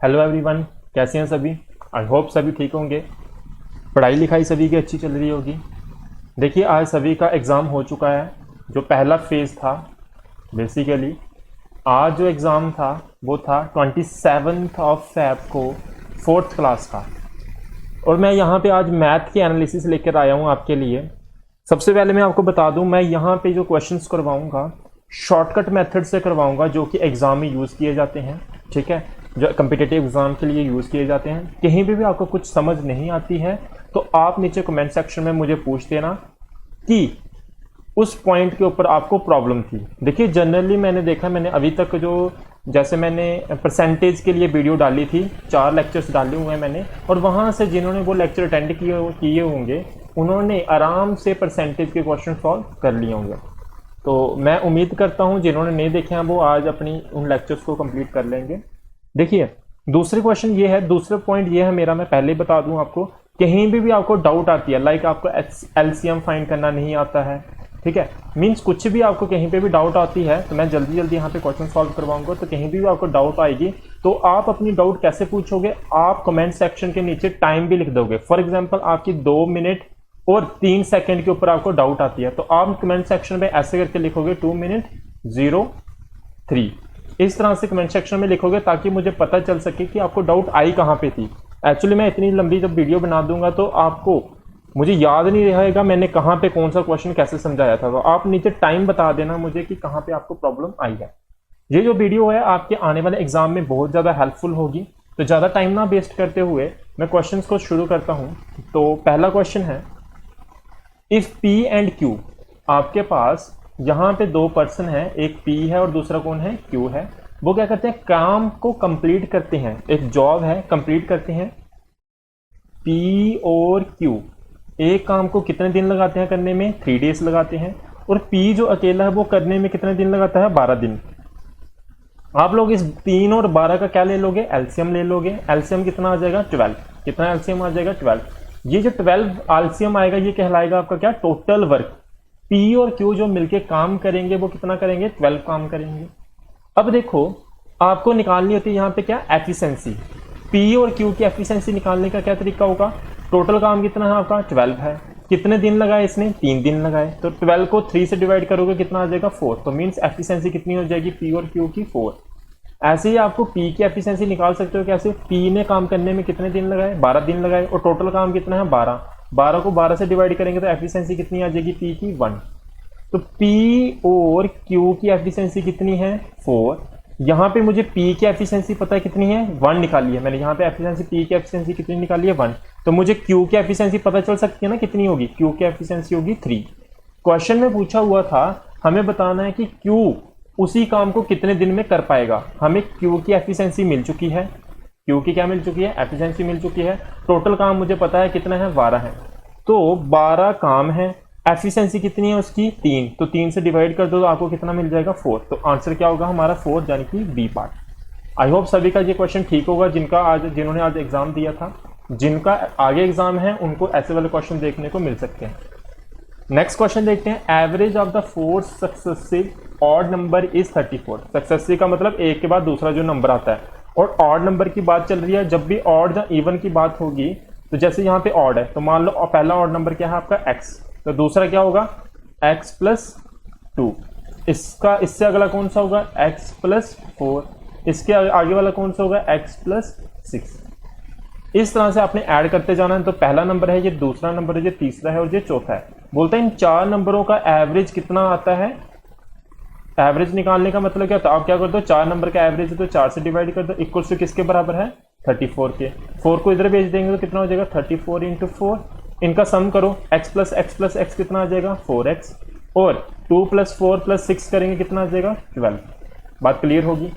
Hello everyone, कैसे हैं सभी। आई होप सभी ठीक होंगे। पढ़ाई लिखाई सभी की अच्छी चल रही होगी। देखिए, आज सभी का एग्ज़ाम हो चुका है। जो पहला फेज़ था, बेसिकली आज जो एग्ज़ाम था वो था 27 ऑफ फेब को 4th क्लास का। और मैं यहाँ पे आज मैथ के एनालिसिस लेकर आया हूँ आपके लिए। सबसे पहले मैं आपको बता दूँ, मैं यहाँ पे जो क्वेश्चंस करवाऊँगा शॉर्टकट मेथड से करवाऊँगा, जो कि एग्ज़ाम में यूज़ किए जाते हैं। ठीक है, जो कम्पिटिटिव एग्ज़ाम के लिए यूज़ किए जाते हैं। कहीं भी आपको कुछ समझ नहीं आती है तो आप नीचे कमेंट सेक्शन में मुझे पूछ देना कि उस पॉइंट के ऊपर आपको प्रॉब्लम थी। देखिए, जनरली मैंने देखा, मैंने अभी तक जो जैसे मैंने परसेंटेज के लिए वीडियो डाली थी, 4 लेक्चर्स डाले हुए हैं मैंने, और वहाँ से जिन्होंने वो लेक्चर अटेंड किए होंगे उन्होंने आराम से परसेंटेज के क्वेश्चन सॉल्व कर लिए होंगे। तो मैं उम्मीद करता हूँ जिन्होंने नहीं देखे हैं वो आज अपनी उन लेक्चर्स को कंप्लीट कर लेंगे। देखिए, दूसरे क्वेश्चन ये है, दूसरा पॉइंट ये है मेरा, मैं पहले बता दूं आपको, कहीं भी आपको डाउट आती है, लाइक आपको एलसीएम फाइंड करना नहीं आता है, ठीक है, मींस कुछ भी आपको कहीं पे भी डाउट आती है तो मैं जल्दी जल्दी यहाँ पे क्वेश्चन सॉल्व करवाऊंगा। तो कहीं भी आपको डाउट आएगी तो आप अपनी डाउट कैसे पूछोगे, आप कमेंट सेक्शन के नीचे टाइम भी लिख दोगे। फॉर एग्जाम्पल, आपकी 2 मिनट और 3 सेकेंड के ऊपर आपको डाउट आती है तो आप कमेंट सेक्शन में ऐसे करके लिखोगे 2 मिनट 03, इस तरह से कमेंट सेक्शन में लिखोगे ताकि मुझे पता चल सके कि आपको डाउट आई कहाँ पे थी। एक्चुअली मैं इतनी लंबी जब वीडियो बना दूंगा तो आपको मुझे याद नहीं रहेगा मैंने कहाँ पे कौन सा क्वेश्चन कैसे समझाया था। तो आप नीचे टाइम बता देना मुझे कि कहाँ पे आपको प्रॉब्लम आई है। ये जो वीडियो है आपके आने वाले एग्जाम में बहुत ज़्यादा हेल्पफुल होगी। तो ज़्यादा टाइम ना वेस्ट करते हुए मैं क्वेश्चन को शुरू करता हूँ। तो पहला क्वेश्चन है, इफ P एंड Q, आपके पास यहाँ पे 2 पर्सन है, एक P है और दूसरा कौन है, Q है। वो क्या करते हैं, काम को कंप्लीट करते हैं, एक जॉब है कंप्लीट करते हैं। P और Q एक काम को कितने दिन लगाते हैं करने में, 3 डेज लगाते हैं। और P जो अकेला है वो करने में कितने दिन लगाता है, 12 दिन। आप लोग इस 3 और 12 का क्या ले लोगे, एलसीएम ले लोगे। एलसीएम कितना आ जाएगा, 12। कितना एलसीएम आ जाएगा, 12। ये जो 12 एलसीएम आएगा ये कहलाएगा आपका क्या, टोटल वर्क। P और Q जो मिलके काम करेंगे वो कितना करेंगे, 12 काम करेंगे। अब देखो, आपको निकालनी होती है यहाँ पे क्या, एफिशिएंसी। P और Q की एफिशिएंसी निकालने का क्या तरीका होगा, टोटल काम कितना है आपका, 12 है। कितने दिन लगाए इसने, 3 दिन लगाए। तो 12 को 3 से डिवाइड करोगे कितना आ जाएगा, 4। तो मीन्स एफिशिएंसी कितनी हो जाएगी P और Q की, 4। ऐसे ही आपको P की एफिशिएंसी निकाल सकते हो कैसे, P ने काम करने में कितने दिन लगाए, 12 दिन लगाए, और टोटल काम कितना है, 12। 12 को 12 से डिवाइड करेंगे तो एफिशिएंसी कितनी आ जाएगी P की, 1। तो P और Q की एफिशिएंसी कितनी है, 4। यहाँ पे मुझे P की एफिशिएंसी पता है कितनी है, 1 निकाली है मैंने। यहाँ पे एफिशिएंसी P की एफिशिएंसी कितनी निकाली है, 1। तो मुझे Q की एफिशिएंसी पता चल सकती है ना, कितनी होगी, Q की एफिशिएंसी होगी 3। क्वेश्चन में पूछा हुआ था, हमें बताना है कि Q उसी काम को कितने दिन में कर पाएगा। हमें Q की एफिशिएंसी मिल चुकी है, Q की क्या मिल चुकी है, एफिशिएंसी मिल चुकी है। टोटल काम मुझे पता है कितना है, 12 है। तो 12 काम है, एफिशिएंसी कितनी है उसकी, 3। तो 3 से डिवाइड कर दो तो आपको कितना मिल जाएगा, 4। तो आंसर क्या होगा हमारा, 4, यानी कि बी पार्ट। आई होप सभी का ये क्वेश्चन ठीक होगा जिन्होंने आज एग्जाम दिया था। जिनका आगे एग्जाम है उनको ऐसे वाले क्वेश्चन देखने को मिल सकते हैं। नेक्स्ट क्वेश्चन देखते हैं, average of the 4 successive odd number is 34। Successive का मतलब एक के बाद दूसरा जो नंबर आता है, और ऑड नंबर की बात चल रही है। जब भी ऑड या इवन की बात होगी तो जैसे यहाँ पे ऑड है तो मान लो पहला ऑड नंबर क्या है आपका, x। तो दूसरा क्या होगा, x + 2। इससे अगला कौन सा होगा, x + 4। इसके आगे वाला कौन सा होगा, x + 6। इस तरह से आपने ऐड करते जाना है। तो पहला नंबर है, ये दूसरा नंबर है, ये तीसरा है और ये चौथा है। बोलते हैं इन 4 नंबरों का एवरेज कितना आता है। एवरेज निकालने का मतलब क्या होता है, आप क्या कर दो, 4 नंबर का एवरेज है तो 4 से डिवाइड कर दो, इक्वल टू किसके बराबर है, 34 के। 4 को इधर भेज देंगे तो कितना हो जाएगा, 34 × 4। इनका सम करो, x + x + x कितना आ जाएगा, 4x। और 2 + 4 + 6 करेंगे कितना आ जाएगा, 12। बात क्लियर होगी।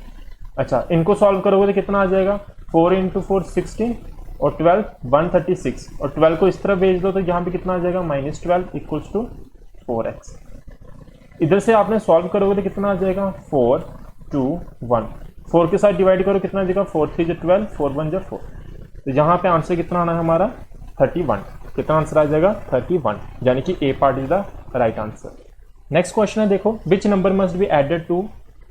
अच्छा, इनको सॉल्व करोगे तो कितना आ जाएगा, 4 × 4 16 और 12 136। और 12 को इस तरह भेज दो तो यहाँ पे कितना आ जाएगा, -12 = 4x। इधर से आपने सॉल्व करोगे तो कितना आ जाएगा, 4 2 1। 4 के साथ डिवाइड करो कितना आ जाएगा, 4 3 = 12, 4 1 = 4। तो यहाँ पे आंसर कितना आना है हमारा, 31। कितना आंसर आ जाएगा, 31, यानी कि A part is the right answer. Next question है, देखो, which number must be added to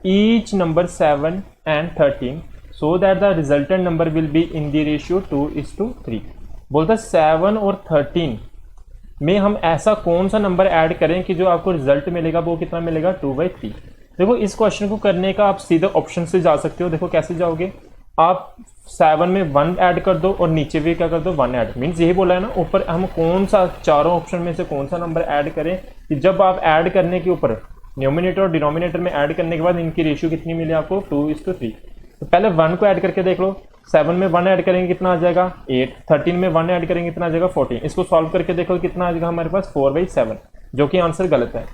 each number 7 and 13 so that the resultant number will be in the ratio 2:3। बोलता है 7 और 13 में हम ऐसा कौन सा नंबर ऐड करें कि जो आपको रिजल्ट मिलेगा वो कितना मिलेगा 2/3। देखो इस क्वेश्चन को करने का आप सीधे ऑप्शन से जा सकते हो। देखो कैसे जाओगे, आप 7 में 1 ऐड कर दो और नीचे भी क्या कर दो 1 ऐड। मीन्स यही बोला है ना, ऊपर हम कौन सा चारों ऑप्शन में से कौन सा नंबर ऐड करें कि जब आप ऐड करने के ऊपर न्यूमिनेटर और डिनोमिनेटर में ऐड करने के बाद इनकी रेशियो कितनी मिले आपको 2:3। तो पहले 1 को ऐड करके देख लो, 7 में 1 ऐड करेंगे कितना आ जाएगा 8, 13 में 1 ऐड करेंगे कितना आ जाएगा 14। इसको सॉल्व करके देखो कितना आ जाएगा हमारे पास 4/7, जो कि आंसर गलत है।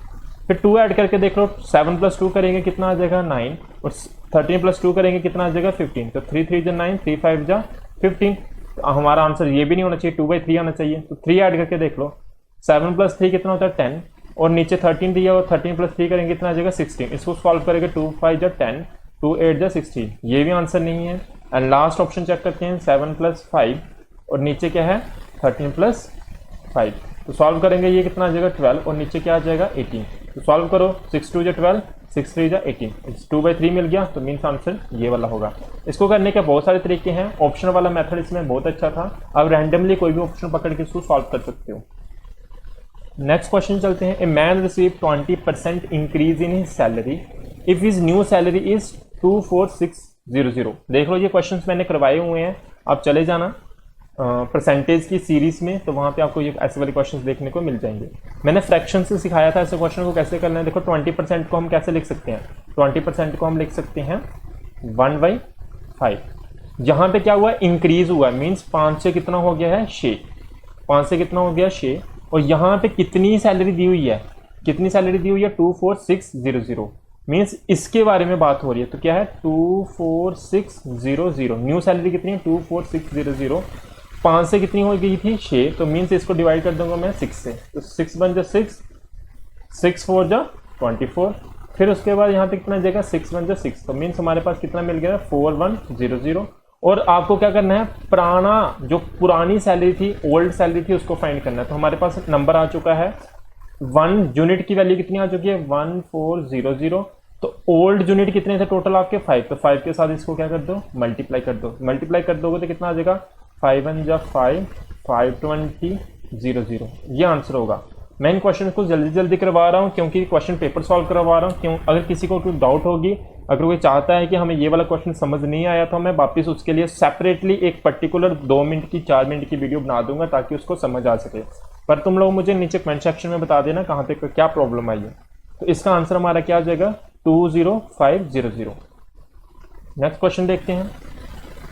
फिर 2 ऐड करके देख लो, 7 + 2 करेंगे कितना आ जाएगा 9 और 13 + 2 करेंगे कितना आ जाएगा 15। तो 3 3 9, 3 5 15। तो हमारा आंसर ये भी नहीं होना चाहिए, 2/3 आना चाहिए। तो 3 ऐड करके देख लो, 7 + 3 कितना होता है 10 और नीचे 13 दिया और 13 + 3 करेंगे कितना आ जाएगा 16। इसको सॉल्व करेंगे 2 5 10, 2 8 16। ये भी आंसर नहीं है। एंड लास्ट ऑप्शन चेक करते हैं, 7 + 5 और नीचे क्या है 13 + 5। तो सॉल्व करेंगे ये कितना आ जाएगा 12 और नीचे क्या आ जाएगा 18। तो सॉल्व करो, 6 2 12, 6 3 18, 2/3 मिल गया। तो मीन्स आंसर ये वाला होगा। इसको करने के बहुत सारे तरीके हैं, ऑप्शन वाला मेथड इसमें बहुत अच्छा था। अब रैंडमली कोई भी ऑप्शन पकड़ के इसको सॉल्व कर सकते हो। नेक्स्ट क्वेश्चन चलते हैं। A man receive 20% increase in his salary if his new salary is 24600। देख लो ये क्वेश्चंस मैंने करवाए हुए हैं, आप चले जाना परसेंटेज की सीरीज में, तो वहां पे आपको ये ऐसे वाले क्वेश्चंस देखने को मिल जाएंगे। मैंने फ्रैक्शन से सिखाया था ऐसे क्वेश्चन को कैसे करना है। देखो 20% को हम कैसे लिख सकते हैं, 20% को हम लिख सकते हैं 1/5। यहाँ पे क्या हुआ इंक्रीज हुआ, मीन्स 5 से कितना हो गया है 6, 5 से कितना हो गया 6। और यहाँ पे कितनी सैलरी दी हुई है, कितनी सैलरी दी हुई है 24600। मीन्स इसके बारे में बात हो रही है। तो क्या है 24600, न्यू सैलरी कितनी है 24600। 5 से कितनी हो गई थी 6, तो मीन्स इसको डिवाइड कर दूंगा मैं 6 से। तो 6 1 जा 6, 6 4 जा 24। फिर उसके बाद यहाँ पे कितना जाएगा 6 1 जा 6। तो मीन्स हमारे पास कितना मिल गया 4100। और आपको क्या करना है, जो पुरानी सैलरी थी, ओल्ड सैलरी थी, उसको फाइंड करना है। तो हमारे पास नंबर आ चुका है 1 यूनिट की वैल्यू कितनी आ चुकी है 1400। तो ओल्ड यूनिट कितने थे टोटल आपके 5। तो 5 के साथ इसको क्या कर दो मल्टीप्लाई कर दो। मल्टीप्लाई कर दोगे तो कितना आ जाएगा 5 1 जा 5, 52000। ये आंसर होगा। मैं इन क्वेश्चन को जल्दी जल्दी करवा रहा हूँ क्योंकि क्वेश्चन पेपर सॉल्व करवा रहा हूँ। क्यों, अगर किसी को कोई डाउट होगी, अगर कोई चाहता है कि हमें ये वाला क्वेश्चन समझ नहीं आया तो मैं वापस उसके लिए सेपरेटली एक पर्टिकुलर 2 मिनट की 4 मिनट की वीडियो बना दूंगा ताकि उसको समझ आ सके। पर तुम लोग मुझे नीचे कमेंट सेक्शन में बता देना कहाँ पे क्या प्रॉब्लम आई है। तो इसका आंसर हमारा क्या आ जाएगा 20500। नेक्स्ट क्वेश्चन देखते हैं।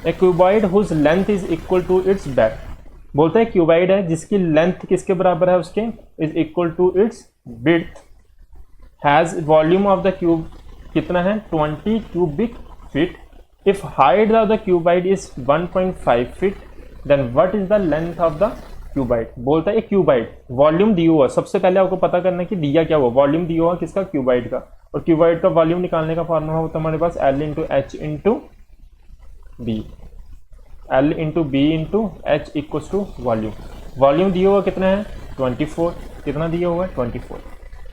A cuboid whose length is equal to its breadth. बोलते हैं क्यूबॉइड है जिसकी लेंथ किसके बराबर है उसके, is equal to its width, has volume of the cube कितना है 20 cubic feet. If height of the cuboid is 1.5 feet then what is the length of the cuboid. बोलता है क्यूबॉइड वॉल्यूम दिया हुआ, सबसे पहले आपको पता करना है कि दिया क्या हुआ, वॉल्यूम दिया हुआ किसका क्यूबॉइड का। और क्यूबॉइड का वॉल्यूम निकालने का फार्मूला होता है हमारे पास L into H into B, L into B into H equals to volume. Volume दिया हुआ कितना है 24, कितना दिया हुआ है 24।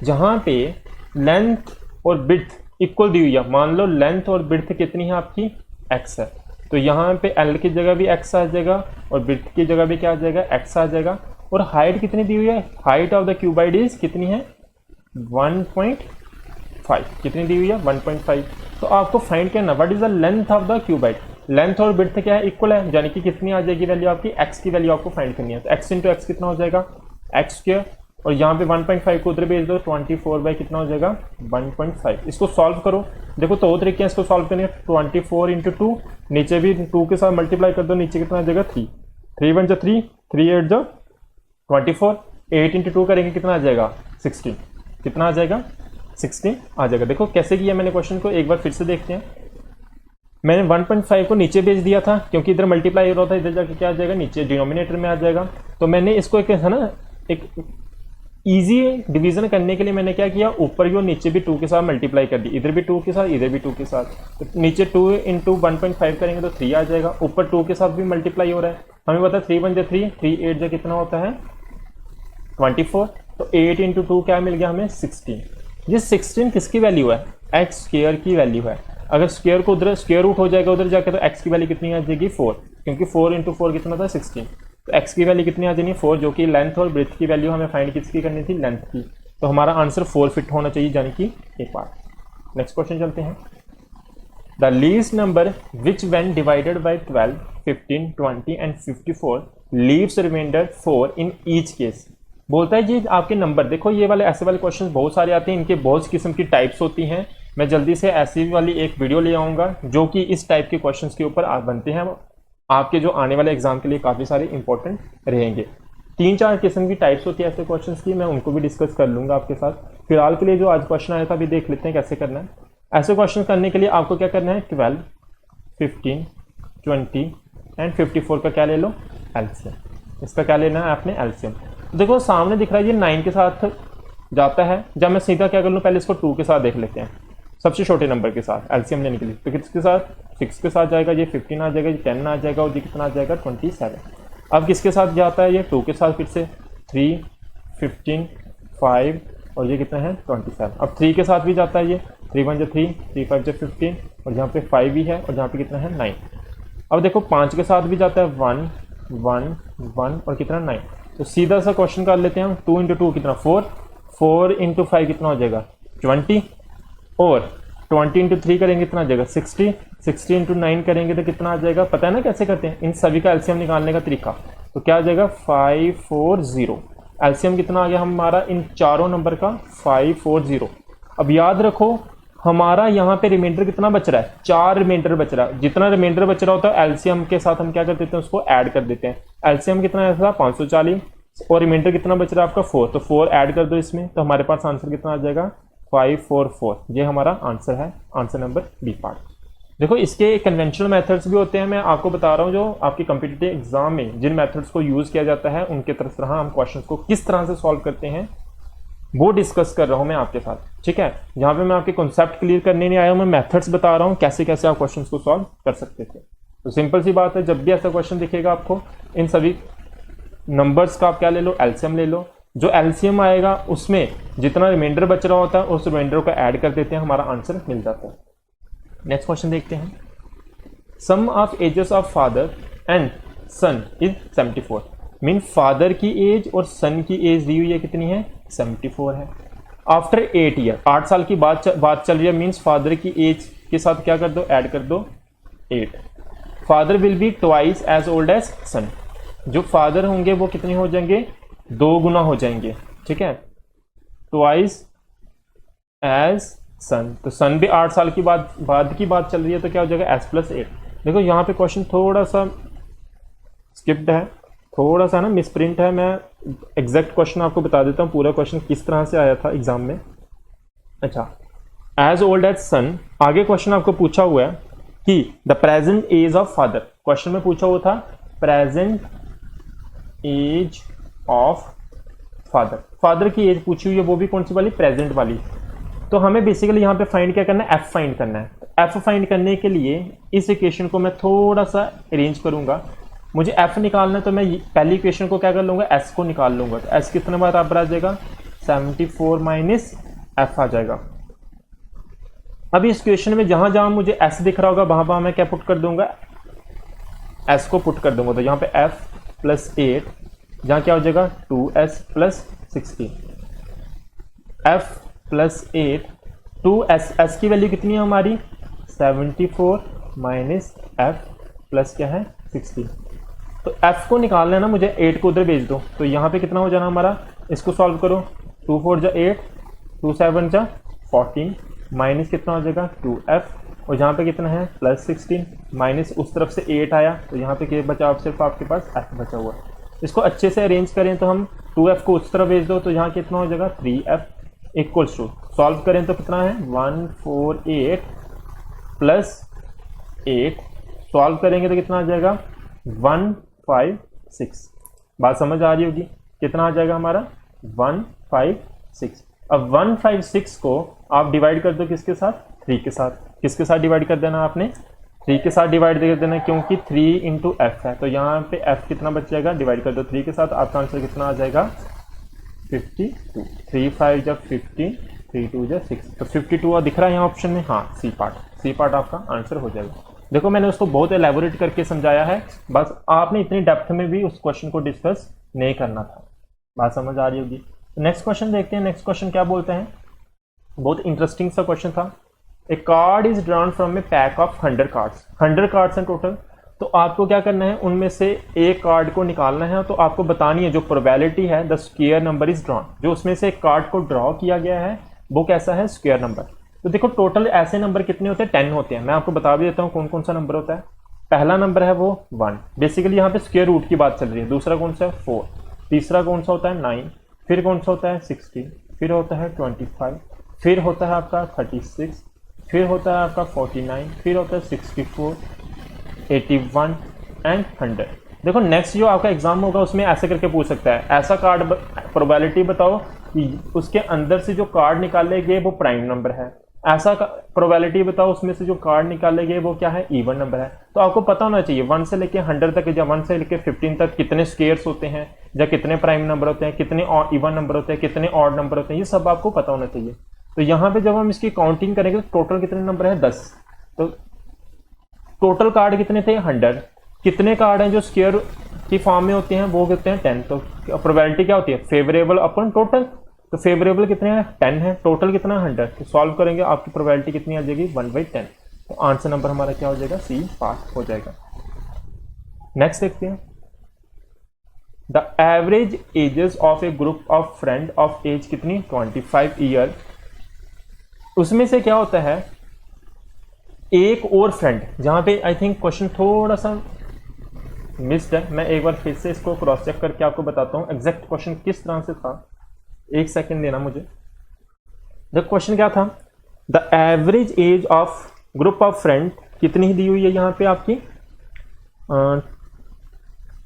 जहाँ पे लेंथ और विड्थ इक्वल दी हुई है, मान लो लेंथ और विड्थ कितनी है आपकी x है, तो यहाँ पे L की जगह भी x आ जाएगा और विड्थ की जगह भी क्या आ जाएगा x आ जाएगा। और हाइट कितनी दी हुई है, height of the cuboid is कितनी है 1.5, कितनी दी हुई है 1.5। तो आपको फाइंड करना what is the length of the cuboid. Length और विड्थ क्या है इक्वल है, यानी कि कितनी आ जाएगी वैल्यू आपकी x की वैल्यू आपको फाइंड करनी है। तो x इंटू एक्स कितना हो जाएगा x स्क्वायर, और यहाँ पे 1.5 को उधर भेज दो 24 बाई कितना हो जाएगा 1.5। इसको सॉल्व करो, देखो दो तरीके हैं इसको सॉल्व करने के। 24 इंटू 2, नीचे भी 2 के साथ मल्टीप्लाई कर दो, नीचे कितना आ जाएगा 3, 3 1 जा 3, 3 8 जा 24, 8 इंटू 2 करेंगे कितना आ जाएगा 16, कितना आ जाएगा 16 आ जाएगा। देखो कैसे किया मैंने क्वेश्चन को, एक बार फिर से देखते हैं। मैंने 1.5 को नीचे भेज दिया था क्योंकि इधर मल्टीप्लाई हो रहा था, इधर जाके क्या आ जाएगा नीचे डिनोमिनेटर में आ जाएगा। तो मैंने इसको एक है ना एक इजी डिवीजन करने के लिए मैंने क्या किया, ऊपर भी और नीचे भी 2 के साथ मल्टीप्लाई कर दी, इधर भी 2 के साथ इधर भी 2 के साथ। तो नीचे 2 इंटू 1.5 करेंगे तो 3 आ जाएगा, ऊपर 2 के साथ भी मल्टीप्लाई हो रहा है। हमें पता है 3 1 जा 3, 3 8 जा कितना होता है 24। तो 8 इंटू 2 क्या मिल गया हमें 16। ये 16 किसकी वैल्यू है, एक्स स्क्वायर की वैल्यू है। अगर स्क्वायर को उधर स्क्वायर रूट हो जाएगा उधर जाके, तो एक्स की वैल्यू कितनी आ जाएगी 4, क्योंकि 4 इंटू 4 कितना था 16। तो एक्स की वैल्यू कितनी आ जानी 4, जो कि लेंथ और ब्रेथ की वैल्यू हमें फाइंड किसकी करनी थी, लेंथ की। तो हमारा आंसर 4 फिट होना चाहिए, यानी कि एक पार्ट। नेक्स्ट क्वेश्चन चलते हैं। The least number which when divided by 12, 15, 20 and 54 leaves remainder 4 in each case. बोलता है ये आपके नंबर, देखो ये वाले ऐसे वाले क्वेश्चन बहुत सारे आते हैं, इनके बहुत किस्म की टाइप्स होती हैं। मैं जल्दी से ऐसी वाली एक वीडियो ले आऊँगा जो कि इस टाइप के क्वेश्चंस के ऊपर बनते हैं, आपके जो आने वाले एग्जाम के लिए काफ़ी सारे इंपॉर्टेंट रहेंगे। 3-4 किस्म की टाइप्स होती है ऐसे क्वेश्चंस की, मैं उनको भी डिस्कस कर लूँगा आपके साथ। फिलहाल के लिए जो आज क्वेश्चन आया था अभी देख लेते हैं कैसे करना है। ऐसे क्वेश्चन करने के लिए आपको क्या करना है, 12, 15, 20 एंड 54 का क्या ले लो, एलसीएम। इसका क्या लेना है आपने, एलसीएम। देखो सामने दिख रहा है ये 9 के साथ जाता है, जब मैं सीधा क्या कर लूँ, पहले इसको 2 के साथ देख लेते हैं, सबसे छोटे नंबर के साथ एलसीएम लेने के लिए। तो किसके साथ, 6 के साथ जाएगा, ये 15 आ जाएगा, ये 10 आ जाएगा, और ये कितना आ जाएगा 27। अब किसके साथ जाता है, ये 2 के साथ, फिर से 3, 15, 5 और ये कितना है 27। अब 3 के साथ भी जाता है, ये 3 1 3, 3 5 15, और यहाँ पे 5 भी है, और यहाँ पे कितना है 9। अब देखो 5 के साथ भी जाता है, 1 1 1 और कितना 9। तो सीधा सा क्वेश्चन कर लेते हैं हम, 2 इंटू 2 कितना 4, 4 इंटू 5 कितना हो जाएगा 20, और 20 इंटू 3 करेंगे कितना आ जाएगा 60, 60 इंटू 9 करेंगे तो कितना आ जाएगा, पता है ना कैसे करते हैं इन सभी का एलसीएम निकालने का तरीका। तो क्या आ जाएगा 540। एलसीएम कितना आ गया हमारा इन चारों नंबर का, 540। अब याद रखो हमारा यहाँ पे रिमाइंडर कितना बच रहा है, 4 रिमाइंडर बच रहा है। जितना रिमाइंडर बच रहा होता है एलसीएम के साथ हम क्या कर देते हैं, उसको ऐड कर देते हैं। एलसीएम कितना है 540, और रिमाइंडर कितना बच रहा है आपका 4, तो 4 ऐड कर दो इसमें, तो हमारे पास आंसर कितना आ जाएगा 544। ये हमारा आंसर है, आंसर नंबर बी पार्ट। देखो इसके कन्वेंशनल मेथड्स भी होते हैं, मैं आपको बता रहा हूँ जो आपके कॉम्पिटिटिव एग्जाम में जिन मेथड्स को यूज किया जाता है उनके तरह हम क्वेश्चन को किस तरह से सॉल्व करते हैं वो डिस्कस कर रहा हूँ मैं आपके साथ, ठीक है। यहाँ पे मैं आपके कॉन्सेप्ट क्लियर करने नहीं आया हूँ, मैं मेथड्स बता रहा हूँ कैसे कैसे आप क्वेश्चन को सॉल्व कर सकते थे। तो सिंपल सी बात है, जब भी ऐसा क्वेश्चन दिखेगा आपको इन सभी नंबर्स का आप क्या ले लो, एलसीएम ले लो। जो एलसीएम आएगा उसमें जितना रिमाइंडर बच रहा होता है उस रिमाइंडर को ऐड कर देते हैं, हमारा आंसर मिल जाता है। नेक्स्ट क्वेश्चन देखते हैं। Sum of ages of father and son is 74। Mean father की एज और सन की एज दी हुई है कितनी है, 74 है। आफ्टर 8 ईयर, 8 साल की बात चल रही है, मीन्स फादर की एज के साथ क्या कर दो, ऐड कर दो 8। Father will be twice as old as son. जो फादर होंगे वो कितने हो जाएंगे, 2 गुना हो जाएंगे, ठीक है। ट्वाइस एज सन, तो सन भी 8 साल की बाद की बात चल रही है, तो क्या हो जाएगा एस प्लस 8। देखो यहाँ पे क्वेश्चन थोड़ा सा स्किप्ड है, थोड़ा सा ना मिसप्रिंट है। मैं एग्जैक्ट क्वेश्चन आपको बता देता हूँ, पूरा क्वेश्चन किस तरह से आया था एग्जाम में। अच्छा, एज ओल्ड एज सन, आगे क्वेश्चन आपको पूछा हुआ है कि the present age of father. Question में पूछा हुआ था present age of father, father की एज पूछी हुई है, वो भी कौन सी वाली, प्रेजेंट वाली। तो हमें बेसिकली यहाँ पे फाइंड क्या करना है, एफ फाइंड करना है। एफ फाइंड करने के लिए इस इक्वेशन को मैं थोड़ा सा अरेंज करूंगा। मुझे एफ निकालना है तो मैं पहली इक्वेशन को क्या कर लूंगा, एस को निकाल लूंगा। तो एस कितने बराबर आ जाएगा, 74 माइनस एफ आ जाएगा। अब इस इक्वेशन में जहां जहां मुझे एस दिख रहा होगा वहां वहां मैं क्या पुट कर दूंगा, एस को पुट कर दूंगा। तो यहाँ पे एफ प्लस 8, जहां क्या हो जाएगा 2s plus 16। F plus 8 2s, S की वैल्यू कितनी है हमारी 74 माइनस एफ प्लस क्या है 16। तो f को निकालना है ना मुझे, 8 को उधर भेज दो। तो यहाँ पे कितना हो जाना हमारा, इसको सॉल्व करो, 2 4 जा 8, 2 7 जा 14, माइनस कितना हो जाएगा 2f, और यहाँ पे कितना है प्लस 16, माइनस उस तरफ से 8 आया, तो यहाँ पे क्या बचा, सिर्फ आपके पास f बचा हुआ है। इसको अच्छे से अरेंज करें तो हम 2f को उस तरफ भेज दो, तो यहाँ कितना हो जाएगा 3f इक्वल्स टू, सॉल्व करें तो कितना है 148 प्लस 8, सॉल्व करेंगे तो कितना आ जाएगा 156। बात समझ आ रही होगी, कितना आ जाएगा हमारा 156। अब 156 को आप डिवाइड कर दो किसके साथ, 3 के साथ। किसके साथ डिवाइड कर देना आपने, 3 के साथ डिवाइड कर देना, क्योंकि 3 इंटू एफ है। तो यहाँ पे f कितना बच जाएगा, डिवाइड कर दो 3 के साथ, आपका आंसर कितना आ जाएगा 52। 3 5 जब 15, 3 2 जा 6, तो 52 दिख रहा है यहाँ ऑप्शन में, हाँ सी पार्ट आपका आंसर हो जाएगा। देखो मैंने उसको बहुत एलैबोरेट करके समझाया है, बस आपने इतनी डेप्थ में भी उस क्वेश्चन को डिस्कस नहीं करना था। बात समझ आ रही होगी। नेक्स्ट क्वेश्चन देखते हैं। नेक्स्ट क्वेश्चन क्या बोलते हैं, बहुत इंटरेस्टिंग सा क्वेश्चन था। A card is drawn from a pack of 100 cards, 100 cards हैं टोटल। तो आपको क्या करना है, उनमें से एक कार्ड को निकालना है, तो आपको बतानी है जो प्रोबेबिलिटी है the square number is drawn, जो उसमें से एक कार्ड को ड्रॉ किया गया है वो कैसा है, स्क्वायर नंबर। तो देखो टोटल ऐसे नंबर कितने होते हैं, 10 होते हैं। मैं आपको बता भी देता हूँ कौन कौन सा नंबर होता है। पहला नंबर है वो 1, बेसिकली यहाँ पे स्क्वायर रूट की बात चल रही है। दूसरा कौन सा है 4, तीसरा कौन सा होता है 9, फिर कौन सा होता है 16, फिर होता है 25, फिर होता है आपका 36, फिर होता है आपका 49, फिर होता है 64, 81 एंड 100। देखो नेक्स्ट जो आपका एग्जाम होगा उसमें ऐसे करके पूछ सकता है, ऐसा कार्ड प्रोबेबिलिटी बताओ कि उसके अंदर से जो कार्ड निकाले गए वो प्राइम नंबर है। ऐसा प्रोबेबिलिटी बताओ उसमें से जो कार्ड निकाले गए वो क्या है, इवन नंबर है। तो आपको पता होना चाहिए 1 से लेके 100 तक या 1 से लेके 15 तक कितने स्क्वायर्स होते हैं, या कितने प्राइम नंबर होते हैं, कितने इवन नंबर होते हैं, कितने ऑड नंबर होते हैं, ये सब आपको पता होना चाहिए। तो यहाँ पे जब हम इसकी काउंटिंग करेंगे तो टोटल कितने नंबर है 10। तो टोटल कार्ड कितने थे 100, कितने कार्ड हैं जो स्क्वायर की फॉर्म में होते हैं वो कितने हैं 10। तो प्रोबेबिलिटी क्या होती है, फेवरेबल अपन टोटल। तो फेवरेबल कितने हैं 10 है, टोटल कितना 100। तो सॉल्व करेंगे आपकी प्रोबेबिलिटी कितनी आ जाएगी 1/10। तो आंसर नंबर हमारा क्या हो जाएगा, सी पार्ट हो जाएगा। नेक्स्ट देखते हैं। The average ages of a group of friend of age कितनी 25 ईयर। उसमें से क्या होता है एक और फ्रेंड, जहां पे आई थिंक क्वेश्चन थोड़ा सा मिस्ड है। मैं एक बार फिर से इसको क्रॉस चेक करके आपको बताता हूं एग्जैक्ट क्वेश्चन किस तरह से था। एक सेकंड देना मुझे। द क्वेश्चन क्या था, the average age of group of friend कितनी दी हुई है यहाँ पे आपकी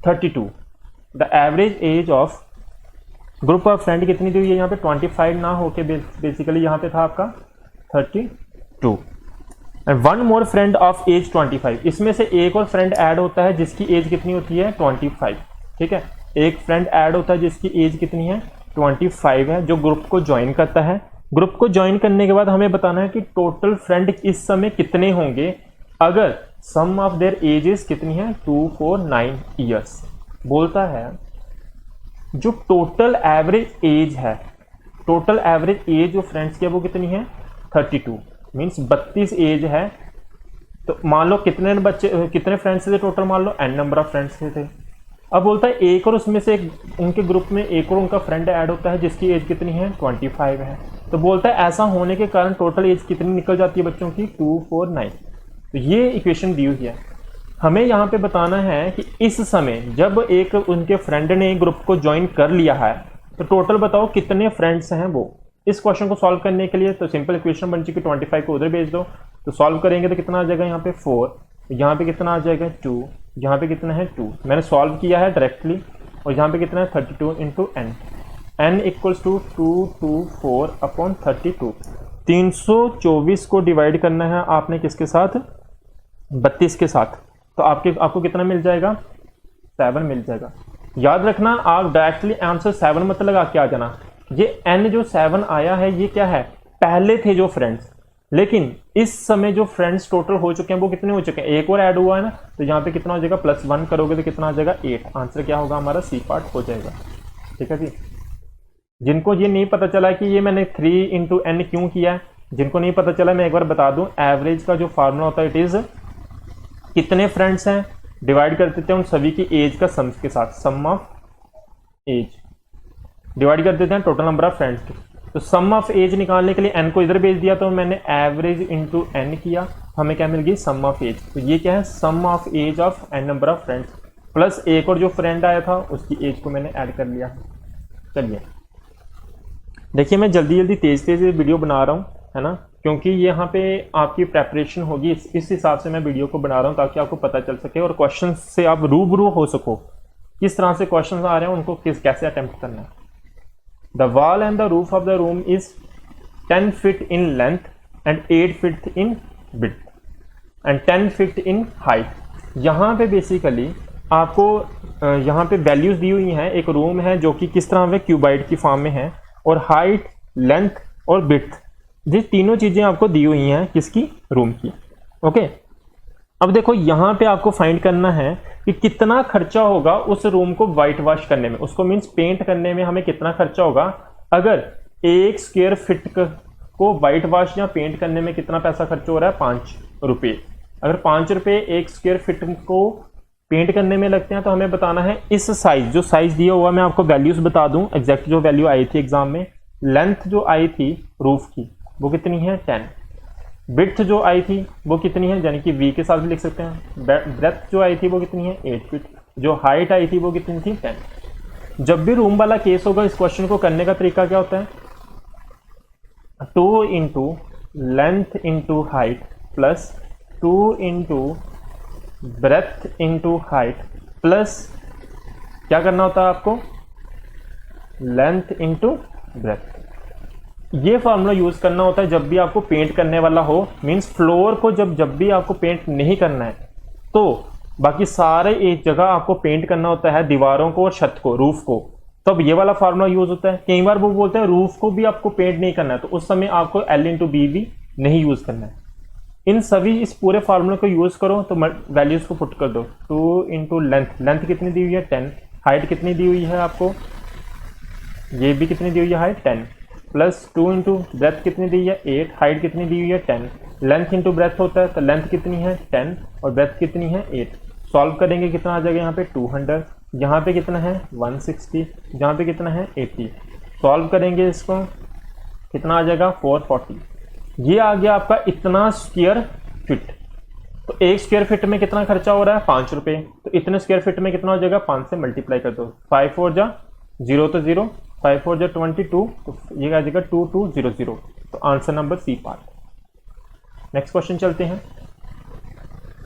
32। The average age of group of friend कितनी दी हुई है यहाँ पे 25 ना होके बेसिकली यहाँ पे था आपका 32। And one more friend of age 25, इसमें से एक और फ्रेंड ऐड होता है जिसकी एज कितनी होती है 25। ठीक है, एक फ्रेंड ऐड होता है जिसकी एज कितनी है 25 है, जो ग्रुप को ज्वाइन करता है। ग्रुप को ज्वाइन करने के बाद हमें बताना है कि टोटल फ्रेंड इस समय कितने होंगे अगर सम ऑफ देयर एजेस कितनी है 2 4 9 ईयर्स। बोलता है जो टोटल एवरेज एज है, टोटल एवरेज एज जो फ्रेंड्स की है वो कितनी है 32, मीन्स 32 एज है। तो मान लो कितने बच्चे कितने फ्रेंड्स थे टोटल, मान लो n नंबर ऑफ फ्रेंड्स थे। अब बोलता है एक और उसमें से एक उनके ग्रुप में एक और उनका फ्रेंड ऐड होता है जिसकी एज कितनी है 25 है। तो बोलता है ऐसा होने के कारण टोटल एज कितनी निकल जाती है बच्चों की 2 4 9। तो ये इक्वेशन दी हुई है। हमें यहाँ पे बताना है कि इस समय जब एक उनके फ्रेंड ने ग्रुप को ज्वाइन कर लिया है तो टोटल बताओ कितने फ्रेंड्स हैं वो। इस क्वेश्चन को सॉल्व करने के लिए तो सिंपल इक्वेशन बन चुकी 25 को उधर भेज दो। तो सॉल्व करेंगे तो कितना आ जाएगा यहाँ पे 4, यहाँ पे कितना आ जाएगा 2, यहाँ पे कितना है 2। मैंने सॉल्व किया है डायरेक्टली। और यहाँ पे कितना है 32 into N, N equals to 224/32। 324 को डिवाइड करना है आपने किसके साथ 32 के साथ। तो आपको कितना मिल जाएगा 7 मिल जाएगा। याद रखना आप डायरेक्टली आंसर 7 मत लगा के आ जाना। ये n जो 7 आया है ये क्या है, पहले थे जो फ्रेंड्स, लेकिन इस समय जो फ्रेंड्स टोटल हो चुके हैं वो कितने हो चुके हैं, एक और ऐड हुआ है ना। तो यहाँ पे कितना हो जाएगा +1 करोगे तो कितना आ जाएगा 8। आंसर क्या होगा हमारा सी पार्ट हो जाएगा। ठीक है जी। जिनको ये नहीं पता चला कि ये मैंने 3 इंटू n क्यों किया है, जिनको नहीं पता चला मैं एक बार बता दूं, एवरेज का जो फार्मूला होता है इट इज कितने फ्रेंड्स हैं डिवाइड कर देते हैं उन सभी की एज का सम के साथ, सम ऑफ एज डिवाइड कर देते हैं टोटल नंबर ऑफ फ्रेंड्स के। तो सम ऑफ एज निकालने के लिए n को इधर भेज दिया तो मैंने एवरेज इंटू n किया, हमें क्या मिल गई सम ऑफ एज। तो ये क्या है sum of age of n number of friends plus एक और जो फ्रेंड आया था उसकी एज को मैंने ऐड कर लिया। चलिए देखिए मैं जल्दी जल्दी तेज वीडियो बना रहा हूँ, है ना, क्योंकि यहाँ पे आपकी प्रेपरेशन होगी, इस हिसाब से मैं वीडियो को बना रहा हूँ ताकि आपको पता चल सके और क्वेश्चन से आप रूबरू हो सको किस तरह से क्वेश्चन आ रहे हैं उनको कैसे अटेम्प्ट करना है। The wall and the roof of the room is 10 feet in length and 8 feet in width and 10 feet in height. यहाँ पे बेसिकली आपको यहाँ पे वैल्यूज दी हुई हैं। एक रूम है जो कि किस तरह में क्यूबाइड की फॉर्म में है और हाइट लेंथ और विड्थ, ये तीनों चीज़ें आपको दी हुई हैं किसकी, रूम की। ओके, अब देखो यहाँ पे आपको फाइंड करना है कि कितना खर्चा होगा उस रूम को वाइट वॉश करने में, उसको मीन्स पेंट करने में हमें कितना खर्चा होगा। अगर 1 स्क्वायर फीट को वाइट वॉश या पेंट करने में कितना पैसा खर्च हो रहा है, 5 रुपये। अगर 5 रुपये 1 स्क्वायर फीट को पेंट करने में लगते हैं तो हमें बताना है इस साइज, जो साइज दिया हुआ मैं आपको वैल्यूज बता दूं एग्जैक्ट जो वैल्यू आई थी एग्जाम में। लेंथ जो आई थी रूफ की वो कितनी है 10, विड्थ जो आई थी वो कितनी है, यानी कि v के साथ भी लिख सकते हैं। ब्रेथ जो आई थी वो कितनी है 8 फीट, जो हाइट आई थी वो कितनी थी 10। जब भी रूम वाला केस होगा इस क्वेश्चन को करने का तरीका क्या होता है, 2 into length into height plus 2 into breadth into height plus क्या करना होता है आपको, लेंथ इंटू ब्रेथ। ये फार्मूला यूज करना होता है जब भी आपको पेंट करने वाला हो, मींस फ्लोर को जब भी आपको पेंट नहीं करना है तो बाकी सारे एक जगह आपको पेंट करना होता है, दीवारों को और छत को, रूफ को, तब ये वाला फार्मूला यूज होता है। कई बार वो बोलते हैं रूफ को भी आपको पेंट नहीं करना है तो उस समय आपको L इंटू बी भी नहीं यूज करना है। इन सभी इस पूरे फार्मूले को यूज करो तो वैल्यूज को पुट कर दो। 2 इंटू लेंथ, लेंथ कितनी दी हुई है 10, हाइट कितनी दी हुई है आपको, ये भी कितनी दी हुई है हाइट 10, प्लस 2 इंटू ब्रेथ कितनी दी है 8, हाइट कितनी दी हुई है 10, लेंथ इंटू ब्रेथ होता है तो लेंथ कितनी है 10 और ब्रेथ कितनी है 8। सॉल्व करेंगे कितना आ जाएगा यहाँ पे 200, यहाँ पे कितना है 160, यहाँ पे कितना है 80। सॉल्व करेंगे इसको कितना आ जाएगा 440। ये आ गया आपका इतना स्क्वायर फीट। तो 1 स्क्वायर फीट में कितना खर्चा हो रहा है 5 रुपये, तो इतने स्क्वायर फीट में कितना हो जाएगा 5 से मल्टीप्लाई कर दो, 5 4 जा 0 तो 0, 5 4 जा 22, तो ये आ जाएगा 2200। तो answer number C part. Next question चलते हैं।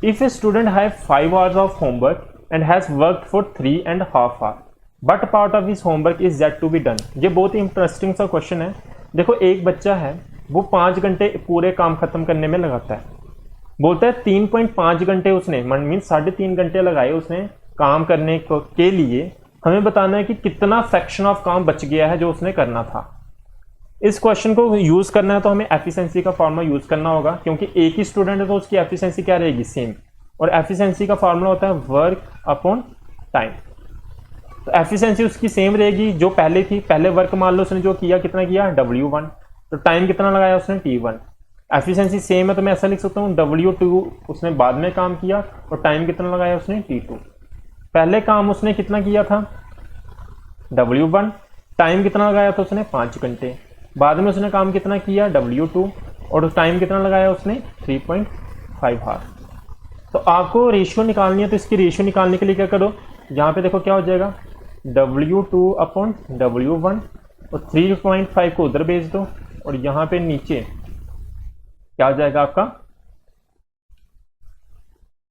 If a student have 5 hours of homework and has worked for 3.5 hours but part of his homework is yet to be done. ये बहुत ही इंटरेस्टिंग सा क्वेश्चन है। देखो एक बच्चा है वो 5 घंटे पूरे काम खत्म करने में लगाता है, बोलता है 3.5 घंटे उसने मीन 3.5 घंटे लगाए उसने काम करने के लिए। हमें बताना है कि कितना फ्रैक्शन ऑफ काम बच गया है जो उसने करना था। इस क्वेश्चन को यूज करना है तो हमें एफिशिएंसी का फार्मूला यूज करना होगा, क्योंकि एक ही स्टूडेंट है तो उसकी एफिशिएंसी क्या रहेगी सेम, और एफिशिएंसी का फार्मूला होता है वर्क अपॉन टाइम। तो एफिशिएंसी उसकी सेम रहेगी जो पहले थी। पहले वर्क मान लो उसने जो किया कितना किया W1, तो टाइम कितना लगाया उसने T1। एफिशिएंसी सेम है तो मैं ऐसा लिख सकता हूँ W2 उसने बाद में काम किया और टाइम कितना लगाया उसने T2। पहले काम उसने कितना किया था W1, टाइम कितना लगाया था उसने 5 घंटे। बाद में उसने काम कितना किया W2 और टाइम कितना लगाया उसने 3.5 आवर। तो आपको रेशियो निकालनी है, तो इसकी रेशियो निकालने के लिए क्या करो, यहाँ पे देखो क्या हो जाएगा W2 अपॉन W1 और 3.5 को उधर भेज दो और यहाँ पे नीचे क्या हो जाएगा आपका,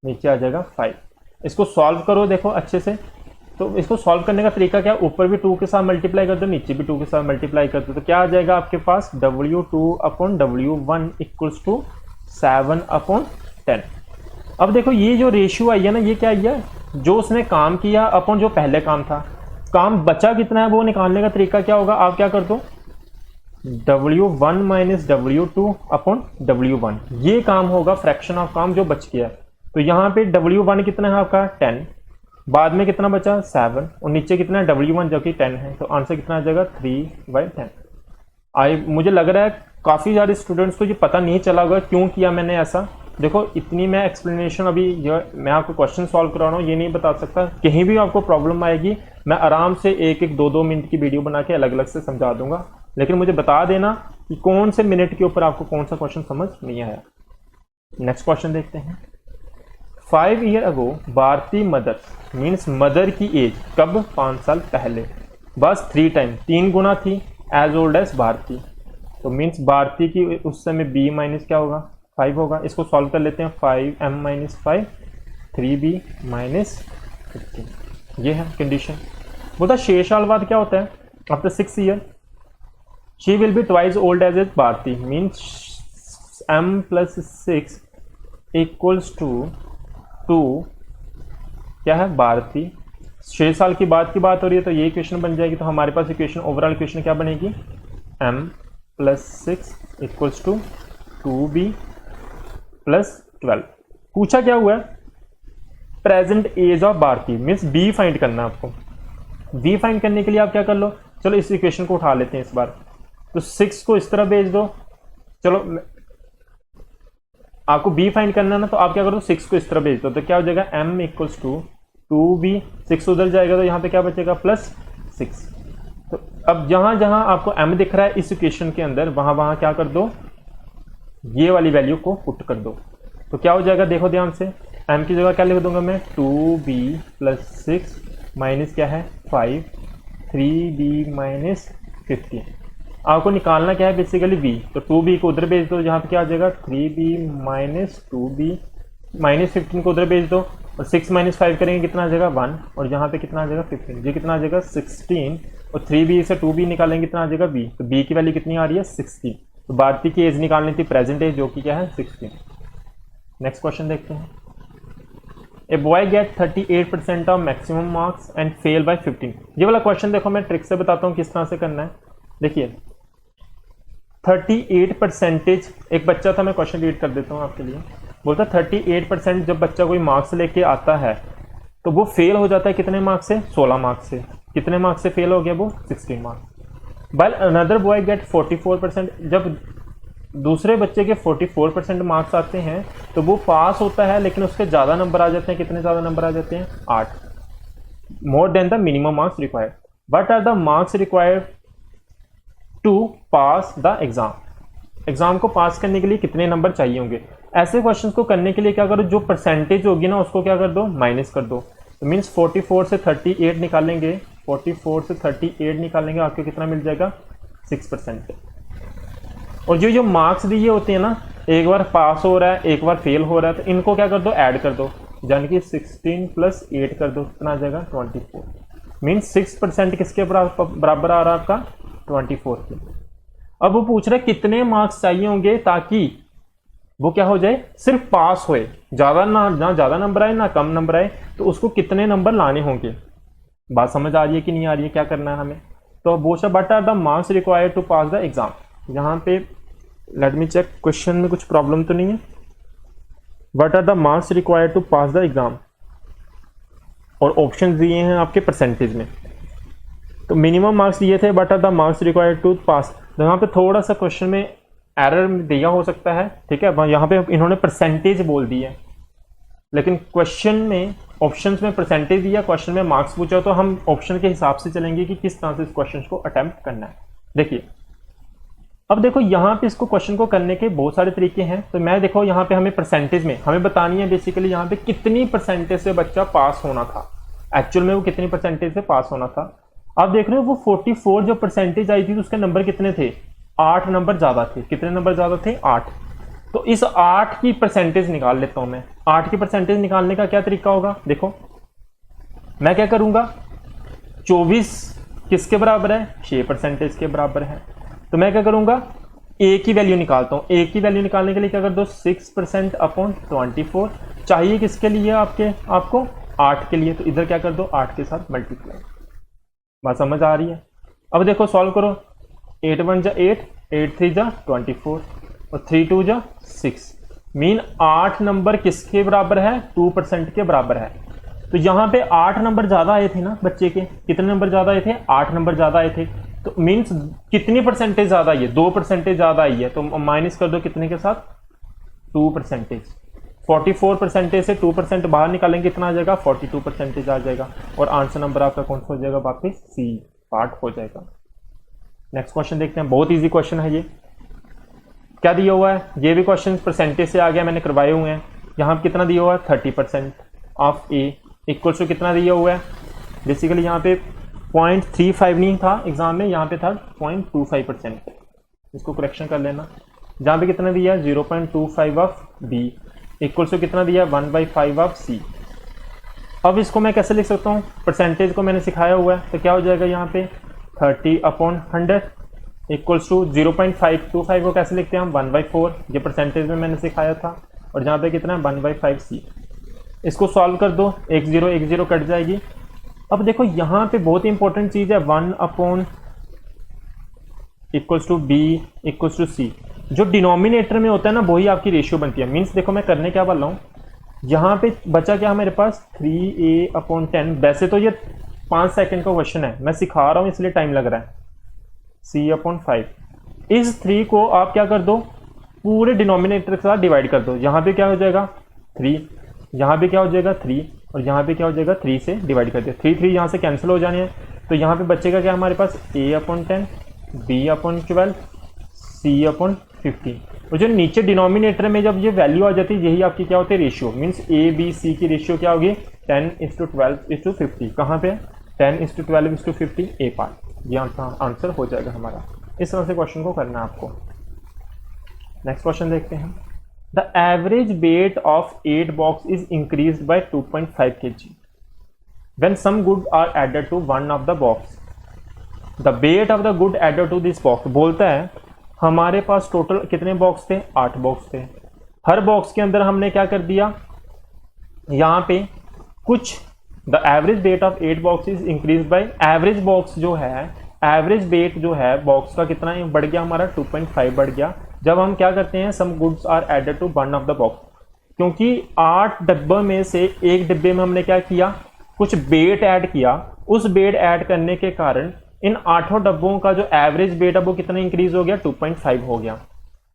नीचे आ जाएगा 5। इसको सॉल्व करो देखो अच्छे से। तो इसको सॉल्व करने का तरीका क्या, ऊपर भी 2 के साथ मल्टीप्लाई कर दो, नीचे भी 2 के साथ मल्टीप्लाई कर दो, तो क्या आ जाएगा आपके पास W2 upon W1 equals to 7 upon 10। अब देखो ये जो रेशियो आई है ना, ये क्या आई है, जो उसने काम किया अपॉन जो पहले काम था। काम बचा कितना है वो निकालने का तरीका क्या होगा, आप क्या कर दो W1 minus W2 upon W1, ये काम होगा फ्रैक्शन ऑफ काम जो बच गया। तो यहाँ पे W1 कितना है आपका 10, बाद में कितना बचा 7 और नीचे कितना है W1 जो कि 10 है। तो आंसर कितना आ जाएगा 3/10। मुझे लग रहा है काफ़ी सारे स्टूडेंट्स को ये पता नहीं चला होगा क्यों किया मैंने ऐसा। देखो इतनी मैं एक्सप्लेनेशन अभी मैं आपको क्वेश्चन सॉल्व करा रहा हूँ, ये नहीं बता सकता। कहीं भी आपको प्रॉब्लम आएगी मैं आराम से 1-1 2-2 मिनट की वीडियो बना के अलग अलग से समझा दूंगा, लेकिन मुझे बता देना कि कौन से मिनट के ऊपर आपको कौन सा क्वेश्चन समझ नहीं आया। नेक्स्ट क्वेश्चन देखते हैं। 5 years अगो भारती मदर मीन्स मदर की एज कब, 5 साल पहले, बस 3 टाइम 3 गुना थी एज ओल्ड एज भारती। तो मीन्स भारती की उस समय b माइनस क्या होगा 5 होगा। इसको सॉल्व कर लेते हैं, 5m माइनस 5 3b माइनस 15, ये है कंडीशन। बोलता 6 साल बाद क्या होता है, after 6 years she will be twice old as Bharti, means m plus 6 equals to 2 क्या है भारती। 6 साल की बात हो रही है तो ये इक्वेशन बन जाएगी। तो हमारे पास इक्वेशन ओवरऑल इक्वेशन क्या बनेगी, m plus 6 equals to 2b plus 12। पूछा क्या हुआ है, present age of Bharti, means B find करना है आपको। बी फाइंड करने के लिए आप क्या कर लो, चलो इस इक्वेशन को उठा लेते हैं इस बार। तो 6 को इस तरह भेज दो, चलो आपको बी फाइंड करना है ना, तो आप क्या करो 6 को इस तरह भेज दो, तो क्या हो जाएगा m इक्वल्स टू 2b, 6 उधर जाएगा तो यहाँ पे क्या बचेगा प्लस 6। तो अब जहां जहां आपको m दिख रहा है इस इक्वेशन के अंदर, वहां वहां क्या कर दो, ये वाली वैल्यू को पुट कर दो। तो क्या हो जाएगा देखो ध्यान से, m की जगह क्या लिख दूंगा मैं 2b प्लस 6 माइनस क्या है 5, 3b माइनस 15। आपको निकालना क्या है बेसिकली b, तो 2b को उधर भेज दो, यहाँ पे क्या आ जाएगा 3b माइनस 2b माइनस 15 को उधर भेज दो, और 6 माइनस 5 करेंगे कितना आ जाएगा 1, और यहाँ पे कितना आ जाएगा 15, ये कितना आ जाएगा 16, और 3b से 2b निकालेंगे कितना आ जाएगा b, तो b की वैल्यू कितनी आ रही है 16। तो भारती की एज निकालनी थी प्रेजेंट एज, जो कि क्या है 16। नेक्स्ट क्वेश्चन देखते हैं। A boy get 38% of maximum marks and fail by 15। ये वाला क्वेश्चन देखो मैं ट्रिक से बताता हूँ किस तरह से करना है। देखिए 38%, एक बच्चा था, मैं क्वेश्चन रीड कर देता हूँ आपके लिए। बोलता 38% जब बच्चा कोई मार्क्स लेके आता है तो वो फेल हो जाता है कितने मार्क्स से, 16 मार्क्स से। कितने मार्क्स से फेल हो गया वो, 16 marks. While another boy get 44%, जब दूसरे बच्चे के 44% मार्क्स आते हैं तो वो पास होता है, लेकिन उसके ज़्यादा नंबर आ जाते हैं। कितने ज़्यादा नंबर आ जाते हैं, 8, more than the minimum marks required. What are the marks required to pass the exam. Exam को पास करने के लिए कितने नंबर चाहिए होंगे। ऐसे क्वेश्चन को करने के लिए क्या करो, जो परसेंटेज होगी ना उसको क्या कर दो, माइनस कर दो। तो मीन्स 44 से 38 निकालेंगे, 44 से 38 निकालेंगे, आपको कितना मिल जाएगा 6%। और जो मार्क्स दिए होते हैं ना, एक बार पास हो रहा है एक बार फेल हो रहा है, तो इनको क्या कर दो, ऐड कर दो, यानी कि 16 प्लस 8 कर दो, कितना आ जाएगा 24। मीन्स 6% किसके बराबर आ रहा है आपका, 24 के। अब वो पूछ रहा है कितने मार्क्स चाहिए होंगे ताकि वो क्या हो जाए, सिर्फ पास होए, ज़्यादा ना ज़्यादा नंबर आए ना कम नंबर आए, तो उसको कितने नंबर लाने होंगे। बात समझ आ रही है कि नहीं आ रही है, क्या करना है हमें। तो बोशा but are the marks required to pass the exam. यहाँ पे लेट मी चेक, क्वेश्चन में कुछ प्रॉब्लम तो नहीं है। What are the marks required to pass the exam, और ऑप्शन दिए हैं आपके परसेंटेज में। तो मिनिमम मार्क्स दिए थे, what are the marks required to pass. तो यहाँ पे थोड़ा सा क्वेश्चन में एरर दिया हो सकता है, ठीक है। यहाँ पे इन्होंने परसेंटेज बोल दी है, लेकिन क्वेश्चन में ऑप्शंस में परसेंटेज दिया, क्वेश्चन में मार्क्स पूछा, तो हम ऑप्शन के हिसाब से चलेंगे कि किस तरह से इस क्वेश्चन को अटेम्प्ट करना है। देखिए अब देखो यहाँ पे इसको क्वेश्चन को करने के बहुत सारे तरीके हैं। तो मैं देखो यहाँ पे हमें परसेंटेज में हमें बतानी है बेसिकली यहाँ पे कितनी परसेंटेज से बच्चा पास होना था, एक्चुअल में वो कितनी परसेंटेज से पास होना था। आप देख रहे हो वो 44 जो परसेंटेज आई थी तो उसके नंबर कितने थे, 8 नंबर ज्यादा थे। कितने नंबर ज्यादा थे, 8। तो इस 8 की परसेंटेज निकाल लेता हूं मैं। 8 की परसेंटेज निकालने का क्या तरीका होगा, देखो मैं क्या करूंगा, 24 किसके बराबर है, 6% के बराबर है। तो मैं क्या करूंगा, ए की वैल्यू निकालता हूं। ए की वैल्यू निकालने के लिए क्या कर दो, 6% अपॉन 24 चाहिए किसके लिए, आपको 8 के लिए। तो इधर क्या कर दो, 8 के साथ मल्टीप्लाई। बात समझ आ रही है। अब देखो सॉल्व करो, 8 1 जा 8, 8 3 जा 24, और 3 2 जा 6। मीन 8 नंबर किसके बराबर है, 2% के बराबर है। तो यहाँ पे 8 नंबर ज्यादा आए थे ना बच्चे के। कितने नंबर ज्यादा आए थे, 8 नंबर ज्यादा आए थे। तो मीन्स कितनी परसेंटेज ज्यादा आई है, 2% ज्यादा आई है। तो माइनस कर दो कितने के साथ, 2%। 44% से 2% बाहर निकालेंगे, कितना आ जाएगा, 42% आ जाएगा। और आंसर नंबर आपका कौन सा हो जाएगा, वापस सी पार्ट हो जाएगा। नेक्स्ट क्वेश्चन देखते हैं, बहुत इजी क्वेश्चन है ये। क्या दिया हुआ है, ये भी क्वेश्चन परसेंटेज से आ गया, मैंने करवाए हुए हैं। यहाँ कितना दिया हुआ है, 30% ऑफ ए इक्वल टू कितना दिया हुआ है, बेसिकली यहाँ पे 0.35 नहीं था एग्जाम में, यहाँ पे था 0.25%। इसको करेक्शन कर लेना। जहाँ पे कितना दिया है, 0.25 ऑफ बी इक्वल टू कितना दिया, 1/5 ऑफ सी। अब इसको मैं कैसे लिख सकता हूँ, परसेंटेज को मैंने सिखाया हुआ है। तो क्या हो जाएगा यहाँ पे 30/100 इक्वल्स टू 0.525 को कैसे लिखते हैं हम, 1/4। ये परसेंटेज में मैंने सिखाया था। और जहाँ पे कितना है, 1/5 सी। इसको सॉल्व कर दो, 1 0 कट जाएगी। अब देखो यहाँ पे बहुत इंपॉर्टेंट चीज़ है, 1/, equals to B equals to C. जो डिनोमिनेटर में होता है ना वही आपकी रेशियो बनती है। मीन्स देखो मैं करने क्या वाला हूँ, यहाँ पे बचा क्या मेरे पास 3a/10। वैसे तो ये 5 सेकंड का क्वेश्चन है, मैं सिखा रहा हूँ इसलिए टाइम लग रहा है। c/5, इस 3 को आप क्या कर दो, पूरे डिनोमिनेटर के साथ डिवाइड कर दो। यहाँ पे क्या हो जाएगा 3, यहाँ पे क्या हो जाएगा 3, और यहाँ पे क्या हो जाएगा 3 से डिवाइड कर दिया। 3 3 यहाँ से कैंसिल हो जाने हैं, तो यहाँ पे बचेगा क्या हमारे पास a/10, b/12, c/15। और जो नीचे डिनोमिनेटर में जब ये वैल्यू आ जाती है यही आपकी क्या होती है ratio. Means a b c की रेशियो क्या होगी 10:12:50। कहाँ पे 10:12:50 ए पार्ट। ये आंसर हो जाएगा हमारा। इस तरह से क्वेश्चन को करना है आपको। नेक्स्ट क्वेश्चन देखते हैं। The average weight of 8 box is increased by 2.5 kg when some goods are added to one of the box. The weight of the good added to this box। बोलता है हमारे पास total कितने box थे, 8 box थे। हर box के अंदर हमने क्या कर दिया, यहाँ पे कुछ the average weight of 8 box is increase by, average box जो है, एवरेज वेट जो है बॉक्स का कितना बढ़ गया हमारा 2.5 बढ़ गया। जब हम क्या करते हैं some goods are added to one of the box, क्योंकि 8 डब्बों में से एक डिब्बे में हमने क्या किया, कुछ वेट ऐड किया। उस वेट ऐड करने के कारण इन 8 डब्बों का जो एवरेज वेट है वो कितना इंक्रीज हो गया 2.5 हो गया।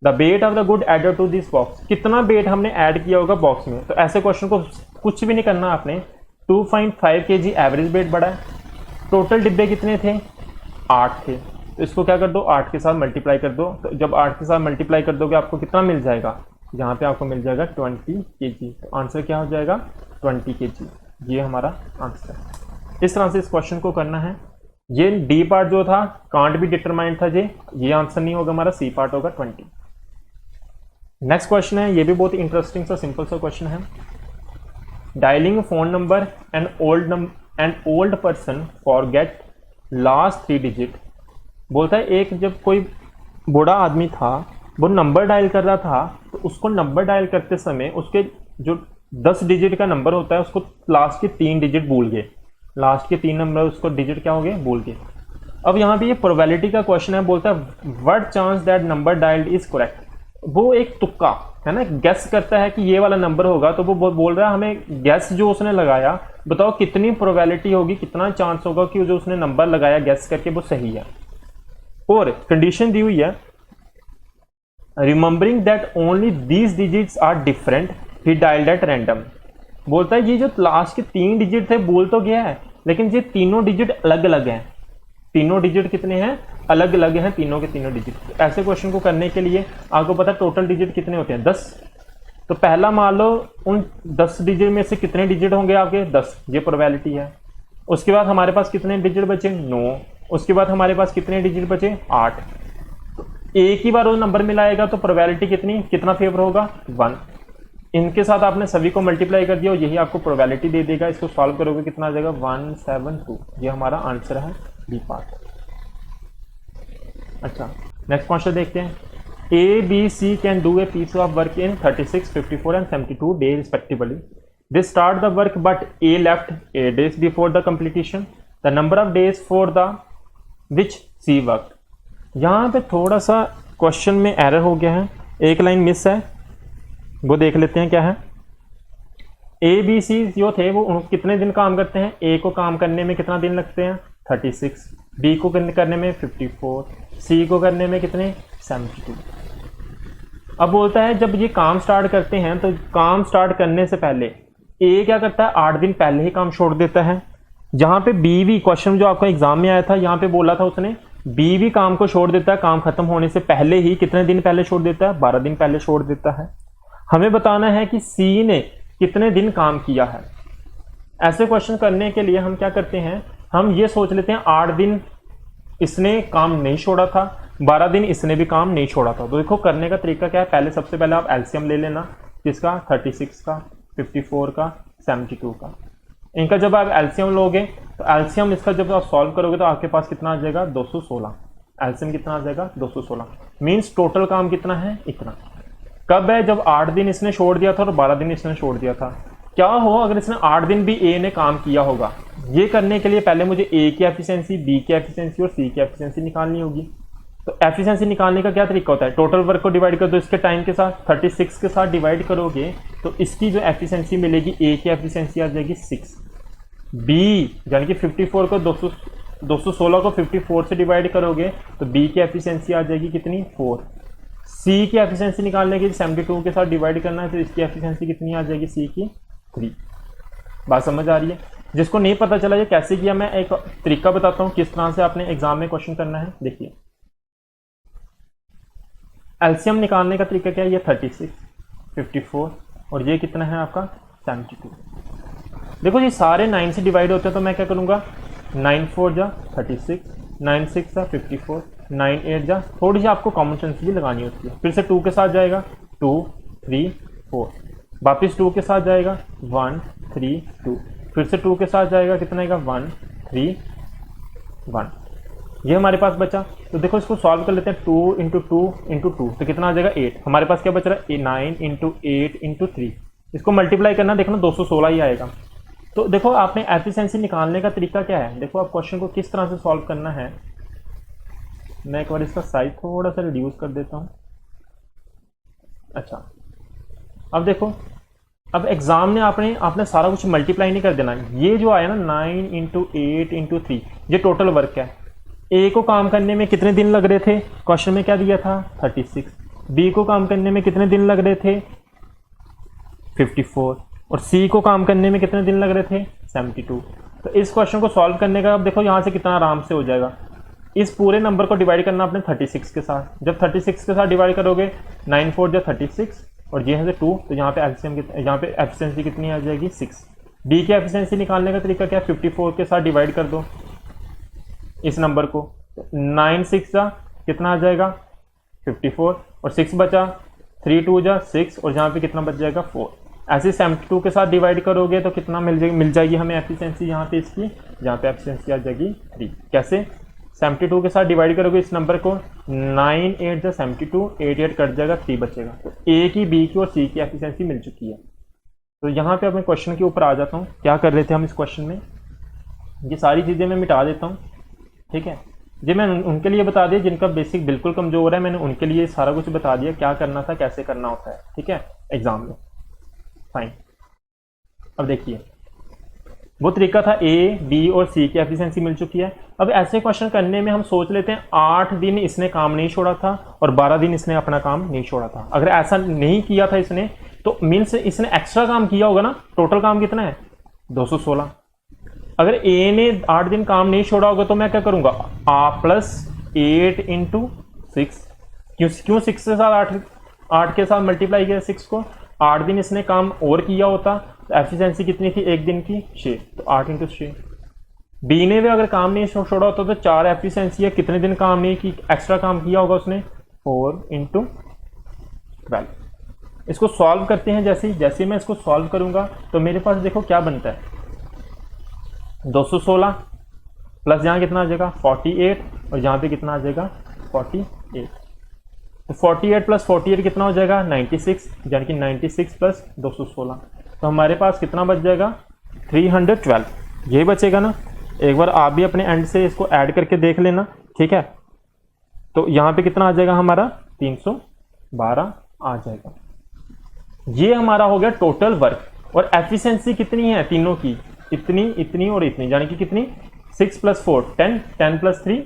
The weight of the good added to this box, कितना वेट हमने ऐड किया होगा बॉक्स में। तो ऐसे क्वेश्चन को कुछ भी नहीं करना आपने, 2.5 kg एवरेज वेट बढ़ा है। टोटल डिब्बे कितने थे 8 थे, तो इसको क्या कर दो 8 के साथ मल्टीप्लाई कर दो। तो जब 8 के साथ मल्टीप्लाई कर दोगे आपको कितना मिल जाएगा, यहाँ पे आपको मिल जाएगा 20 kg। तो आंसर क्या हो जाएगा 20 kg। ये हमारा आंसर है। इस तरह से इस क्वेश्चन को करना है। ये डी पार्ट जो था कांट भी डिटरमाइंड था, ये आंसर नहीं होगा हमारा, सी पार्ट होगा 20। नेक्स्ट क्वेश्चन है, ये भी बहुत इंटरेस्टिंग सा सिंपल सा क्वेश्चन है। Dialling phone number and old person forget last 3 digit. बोलता है एक जब कोई बूढ़ा आदमी था वो नंबर डायल कर रहा था, तो उसको नंबर डायल करते समय उसके जो 10 डिजिट का नंबर होता है उसको लास्ट के 3 डिजिट भूल गए। लास्ट के 3 नंबर उसको डिजिट क्या हो गए भूल गए। अब यहाँ पे ये प्रोबेबिलिटी का क्वेश्चन है। बोलता है what chance that number dialled is correct. वो एक तुक्का है ना, गेस करता है कि ये वाला नंबर होगा, तो वो बोल रहा है हमें गेस जो उसने लगाया बताओ कितनी प्रोबेबिलिटी होगी, कितना चांस होगा कि जो उसने नंबर लगाया गेस करके वो सही है। और कंडीशन दी हुई है remembering that only these digits are different he dialled at random. बोलता है ये जो लास्ट के 3 डिजिट थे बोल तो गया है, लेकिन ये तीनों डिजिट अलग अलग हैं। तीनों डिजिट कितने हैं अलग अलग हैं, तीनों के तीनों डिजिट। ऐसे क्वेश्चन को करने के लिए आपको पता है टोटल डिजिट कितने होते हैं 10। तो पहला मान लो उन 10 डिजिट में से कितने डिजिट होंगे आपके 10, ये प्रोबेबिलिटी है। उसके बाद हमारे पास कितने डिजिट बचे 9। उसके बाद हमारे पास कितने डिजिट बचे 8। तो एक ही बार वो नंबर मिलाएगा तो प्रोबेबिलिटी कितना फेवर होगा 1। इनके साथ आपने सभी को मल्टीप्लाई कर दिया और यही आपको प्रोबेबिलिटी दे देगा। इसको सॉल्व करोगे कितना आ जाएगा 172। ये हमारा आंसर है बी पार्ट। अच्छा नेक्स्ट क्वेश्चन देखते हैं। A B C can do a piece of work in 36, 54 and 72 days respectively. They start the work but A left 8 days before the completion. The number of days for the which C work. यहाँ पे थोड़ा सा question में error हो गया है, एक line miss है, वो देख लेते हैं क्या है। ए बी सी जो थे वो कितने दिन काम करते हैं, ए को काम करने में कितना दिन लगते हैं 36, बी को करने में 54, सी को करने में कितने 72। अब बोलता है जब ये काम स्टार्ट करते हैं तो काम स्टार्ट करने से पहले ए क्या करता है 8 दिन पहले ही काम छोड़ देता है। जहाँ पे बी भी क्वेश्चन जो आपका एग्जाम में आया था यहाँ पे बोला था उसने बी भी काम को छोड़ देता है, काम खत्म होने से पहले ही कितने दिन पहले छोड़ देता है 12 दिन पहले छोड़ देता है। हमें बताना है कि सी ने कितने दिन काम किया है। ऐसे क्वेश्चन करने के लिए हम क्या करते हैं, हम ये सोच लेते हैं 8 दिन इसने काम नहीं छोड़ा था, 12 दिन इसने भी काम नहीं छोड़ा था। तो देखो करने का तरीका क्या है, पहले सबसे पहले आप एलसीएम ले लेना, किसका 36 का, 54 का, 72 का। इनका जब आप एलसीएम लोगे तो एलसीएम इसका जब आप सॉल्व करोगे तो आपके पास कितना आ जाएगा 216। एलसीएम कितना आ जाएगा 216। मीन्स टोटल काम कितना है इतना। कब है जब 8 दिन इसने छोड़ दिया था और 12 दिन इसने छोड़ दिया था। क्या हो अगर इसने 8 दिन भी ए ने काम किया होगा। ये करने के लिए पहले मुझे ए की एफिशिएंसी, बी की एफिशिएंसी और सी की एफिशिएंसी निकालनी होगी। तो एफिशिएंसी निकालने का क्या तरीका होता है, टोटल वर्क को डिवाइड कर दो इसके टाइम के साथ, 36 के साथ डिवाइड करोगे तो इसकी जो एफिशिएंसी मिलेगी, ए की एफिशिएंसी आ जाएगी 6, बी यानी कि 54 को 216 को 54 से डिवाइड करोगे तो बी की एफिशिएंसी आ जाएगी कितनी, 4। सी की एफिशिएंसी निकालने के 72 के साथ डिवाइड करना है तो इसकी एफिशिएंसी कितनी आ जाएगी, सी की 3। बात समझ आ रही है? जिसको नहीं पता चला ये कैसे किया, मैं एक तरीका बताता हूँ किस तरह से आपने एग्जाम में क्वेश्चन करना है। देखिए एलसीएम निकालने का तरीका क्या है, ये 36, 54 और ये कितना है आपका 72। देखो ये सारे 9 से डिवाइड होते हैं तो मैं क्या करूँगा, 9 4 जा 36, 9 6 जा 54, 9 8 जा, थोड़ी सी आपको कॉमन सेंस भी लगानी होती है। फिर से 2 के साथ जाएगा 2 3 4, वापस 2 के साथ जाएगा 1 3 2, फिर से 2 के साथ जाएगा कितना आएगा 1 3 1, ये हमारे पास बचा। तो देखो इसको सॉल्व कर लेते हैं, 2 इंटू 2 इंटू 2 तो कितना आ जाएगा 8। हमारे पास क्या बच रहा है 9 इंटू 8 इंटू 3, इसको मल्टीप्लाई करना, देखना 216 ही आएगा। तो देखो आपने एफिशिएंसी निकालने का तरीका क्या है, देखो आप क्वेश्चन को किस तरह से सॉल्व करना है। मैं एक बार इसका साइज थोड़ा सा रिड्यूस कर देता हूँ। अच्छा अब देखो, अब एग्जाम में आपने सारा कुछ मल्टीप्लाई नहीं कर देना। ये जो आया ना 9 इंटू 8 इंटू 3 ये टोटल वर्क है। ए को काम करने में कितने दिन लग रहे थे, क्वेश्चन में क्या दिया था 36। बी को काम करने में कितने दिन लग रहे थे 54 और सी को काम करने में कितने दिन लग रहे थे 72। तो इस क्वेश्चन को सॉल्व करने का अब देखो यहाँ से कितना आराम से हो जाएगा। इस पूरे नंबर को डिवाइड करना आपने 36 के साथ, जब 36 के साथ डिवाइड करोगे 9 4 जो 36 और ये है 2 तो यहाँ पे एफिशिएंसी कितनी आ जाएगी 6। बी की एफिशिएंसी निकालने का तरीका क्या है, 54 के साथ डिवाइड कर दो इस नंबर को, 9 6 जा कितना आ जाएगा 54 और 6 बचा, 3 2 जा 6 और यहाँ पे कितना बच जाएगा 4। ऐसे 72 के साथ डिवाइड करोगे तो कितना मिल जाएगी हमें एफिशिएंसी यहाँ पे इसकी, जहाँ पे एफिशिएंसी आ जाएगी 3। कैसे, 72 के साथ डिवाइड करोगे इस नंबर को, 9 8 जा 72, 8 8 कट जाएगा 3 बचेगा। तो ए की, बी की और सी की एफिशिएंसी मिल चुकी है। तो यहाँ पे अब मैं क्वेश्चन के ऊपर आ जाता हूँ। क्या कर रहे थे हम इस क्वेश्चन में, ये सारी चीज़ें मैं मिटा देता हूँ, ठीक है। जी मैं उनके लिए बता दिया जिनका बेसिक बिल्कुल कमज़ोर है, मैंने उनके लिए सारा कुछ बता दिया क्या करना था, कैसे करना होता है, ठीक है, एग्जाम में। फाइन, अब देखिए वो तरीका था, ए बी और सी की एफिशिएंसी मिल चुकी है। अब ऐसे क्वेश्चन करने में हम सोच लेते हैं 8 दिन इसने काम नहीं छोड़ा था और 12 दिन इसने अपना काम नहीं छोड़ा था। अगर ऐसा नहीं किया था इसने तो मीन्स इसने एक्स्ट्रा काम किया होगा ना। टोटल काम कितना है 216। अगर ए ने 8 दिन काम नहीं छोड़ा होगा तो मैं क्या करूंगा, +8 इंटू 6। क्यों 6 के साथ 8 के साथ मल्टीप्लाई किया 6 को, 8 दिन इसने काम और किया होता तो एफिशिएंसी कितनी थी एक दिन की 6, तो 8 इंटू 6। बी ने भी अगर काम नहीं छोड़ा होता तो 4 एफिशिएंसी है, कितने दिन काम नहीं की, एक्स्ट्रा काम किया होगा उसने 4 इंटू 12। इसको सॉल्व करते हैं। जैसे मैं इसको सॉल्व करूंगा तो मेरे पास देखो क्या बनता है, 216 प्लस यहाँ कितना आ जाएगा 48 और यहाँ पे कितना आ जाएगा 48। तो 48 प्लस 48 कितना हो जाएगा 96, यानी कि 96 प्लस 216। तो हमारे पास कितना बच जाएगा 312, यही बचेगा ना। एक बार आप भी अपने एंड से इसको ऐड करके देख लेना, ठीक है। तो यहाँ पे कितना आ जाएगा हमारा 312 आ जाएगा। ये हमारा हो गया टोटल वर्क। और एफिशिएंसी कितनी है तीनों की, इतनी और इतनी, यानी कि कितनी 6 + 4 10, 10 + 3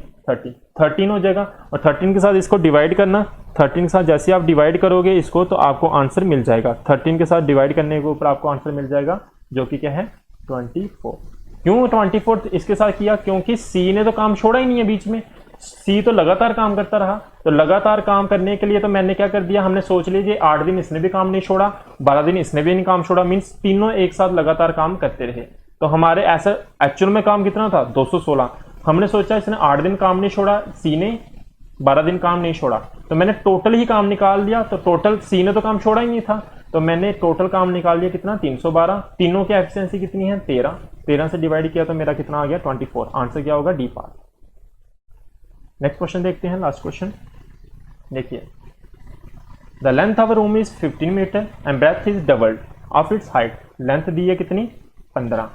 13 हो जाएगा। और 13 के साथ इसको डिवाइड करना, 13 के साथ जैसे आप डिवाइड करोगे इसको तो आपको आंसर मिल जाएगा। 13 के साथ डिवाइड करने के ऊपर आपको आंसर मिल जाएगा जो कि क्या है 24। क्यों 24 इसके साथ किया, क्योंकि सी ने तो काम छोड़ा ही नहीं है बीच में, सी तो लगातार काम करता रहा। तो लगातार काम करने के लिए तो मैंने क्या कर दिया, हमने सोच लीजिए 8 दिन इसने भी काम नहीं छोड़ा, 12 दिन इसने भी नहीं काम छोड़ा, मीन्स तीनों एक साथ लगातार काम करते रहे। तो हमारे ऐसा एक्चुअल में काम कितना था 216। हमने सोचा इसने 8 दिन काम नहीं छोड़ा, सी ने 12 दिन काम नहीं छोड़ा, तो मैंने टोटल ही काम निकाल दिया। तो टोटल सी ने तो काम छोड़ा ही नहीं था, तो मैंने टोटल काम निकाल दिया कितना 312। तीनों की एफिशिएंसी कितनी है 13 से डिवाइड किया तो मेरा कितना आ गया 24। आंसर क्या होगा डी पार्ट। नेक्स्ट क्वेश्चन देखते हैं, लास्ट क्वेश्चन देखिए। The length of room is 15 meter and breadth is doubled of its height. Length दी है कितनी 15,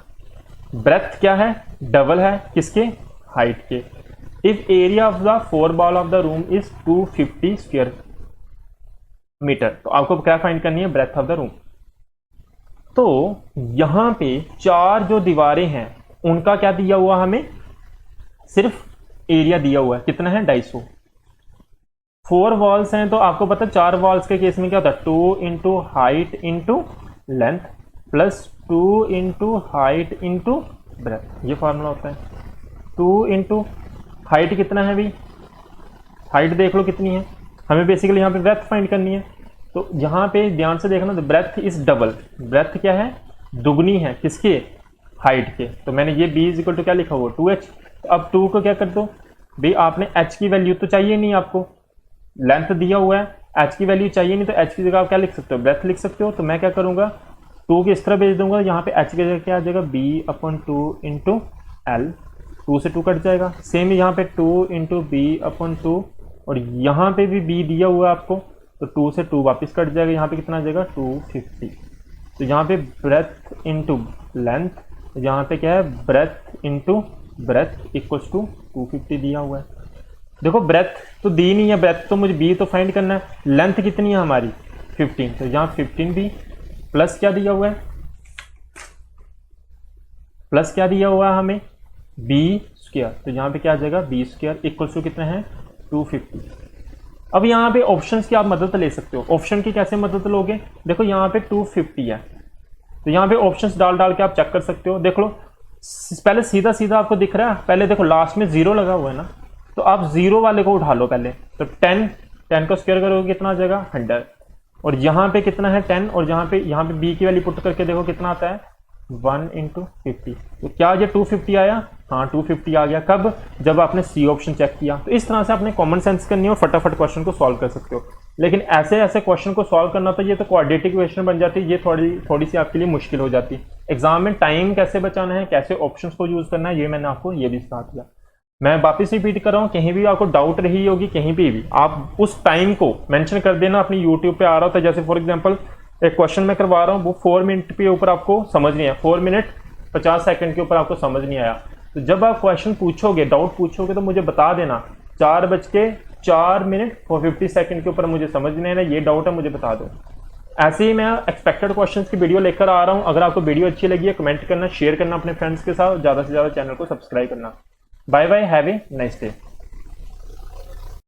ब्रेथ क्या है डबल है किसके हाइट के। If area of the four wall of the room is 250 square metre, तो आपको क्या फाइंड करनी है, ब्रेथ ऑफ द रूम। तो यहां पे चार जो दीवारें हैं उनका क्या दिया हुआ, हमें सिर्फ एरिया दिया हुआ है, कितना है 250। फोर वॉल्स हैं तो आपको पता है चार वॉल्स के केस में क्या होता है, 2 into height into length plus 2 into height into breadth, ये फॉर्मूला होता है। 2 इंटू हाइट कितना है भाई, हाइट देख लो कितनी है, हमें बेसिकली यहाँ पे ब्रेथ फाइंड करनी है। तो यहाँ पे ध्यान से देखना, तो ब्रेथ इज डबल, ब्रेथ क्या है, दुगनी है किसके, हाइट के। तो मैंने ये b इज इक्वल टू क्या लिखा हुआ 2h। तो अब 2 को क्या कर दो भाई, आपने h की वैल्यू तो चाहिए नहीं, आपको लेंथ दिया हुआ है, h की वैल्यू चाहिए नहीं, तो h की जगह आप क्या लिख सकते हो, ब्रेथ लिख सकते हो। तो मैं क्या करूँगा 2 की इस तरह भेज दूंगा, यहाँ पे h की जगह क्या आ जाएगा, b/2 इंटू एल, 2 से 2 कट जाएगा। सेम यहाँ पे 2 इंटू b/2, और यहाँ पे भी b दिया हुआ है आपको, तो 2 से 2 वापस कट जाएगा, यहाँ पे कितना आ जाएगा 250। तो यहाँ पे ब्रेथ इंटू लेंथ, यहाँ पे क्या है breadth into breadth equals to 250 दिया हुआ है। देखो ब्रेथ तो दी नहीं है, ब्रेथ तो मुझे b तो फाइंड करना है, लेंथ कितनी है हमारी 15, तो यहाँ 15 भी प्लस क्या दिया हुआ है, प्लस क्या दिया हुआ है हमें b स्क्वायर, तो यहाँ पे क्या आ जाएगा b स्क्वायर इक्वल्स टू कितना है 250। अब यहाँ पे ऑप्शंस की आप मदद ले सकते हो, ऑप्शन की कैसे मदद लोगे, देखो यहाँ पे 250 है, तो यहाँ पे ऑप्शंस डाल के आप चेक कर सकते हो। देख लो पहले सीधा सीधा आपको दिख रहा है, पहले देखो लास्ट में 0 लगा हुआ है ना, तो आप 0 वाले को उठा लो पहले, तो 10 को स्क्वायर करोगे कितना आ जाएगा 100, और यहाँ पे कितना है 10, और यहाँ पे b की वैल्यू पुट करके देखो कितना आता है 1 इंटू 50, तो क्या ये 250 आया, हाँ 250 आ गया। कब, जब आपने सी ऑप्शन चेक किया। तो इस तरह से आपने कॉमन सेंस करनी है और फटाफट क्वेश्चन को सॉल्व कर सकते हो। लेकिन ऐसे क्वेश्चन को सॉल्व करना तो ये तो क्वाड्रेटिक इक्वेशन बन जाती है, ये थोड़ी सी आपके लिए मुश्किल हो जाती है। एग्जाम में टाइम कैसे बचाना है, कैसे ऑप्शंस को यूज करना है, ये मैंने आपको ये भी सिखा दिया। मैं वापस रिपीट कर रहा हूँ, कहीं भी आपको डाउट रही होगी, कहीं भी आप उस टाइम को मेंशन कर देना, अपनी यूट्यूब पे आ रहा होता है, जैसे फॉर एग्जांपल एक क्वेश्चन मैं करवा रहा हूँ, वो 4 मिनट के ऊपर आपको समझ नहीं आया, 4 मिनट 50 सेकंड के ऊपर आपको समझ नहीं आया, तो जब आप क्वेश्चन पूछोगे, डाउट पूछोगे, तो मुझे बता देना 4:04 और 50 सेकंड के ऊपर मुझे समझ नहीं आया, ये डाउट है मुझे बता दो। ऐसे ही मैं एक्सपेक्टेड क्वेश्चंस की वीडियो लेकर आ रहा हूँ। अगर आपको वीडियो अच्छी लगी है कमेंट करना, शेयर करना अपने फ्रेंड्स के साथ, ज़्यादा से ज़्यादा चैनल को सब्सक्राइब करना। Bye bye, have a nice day.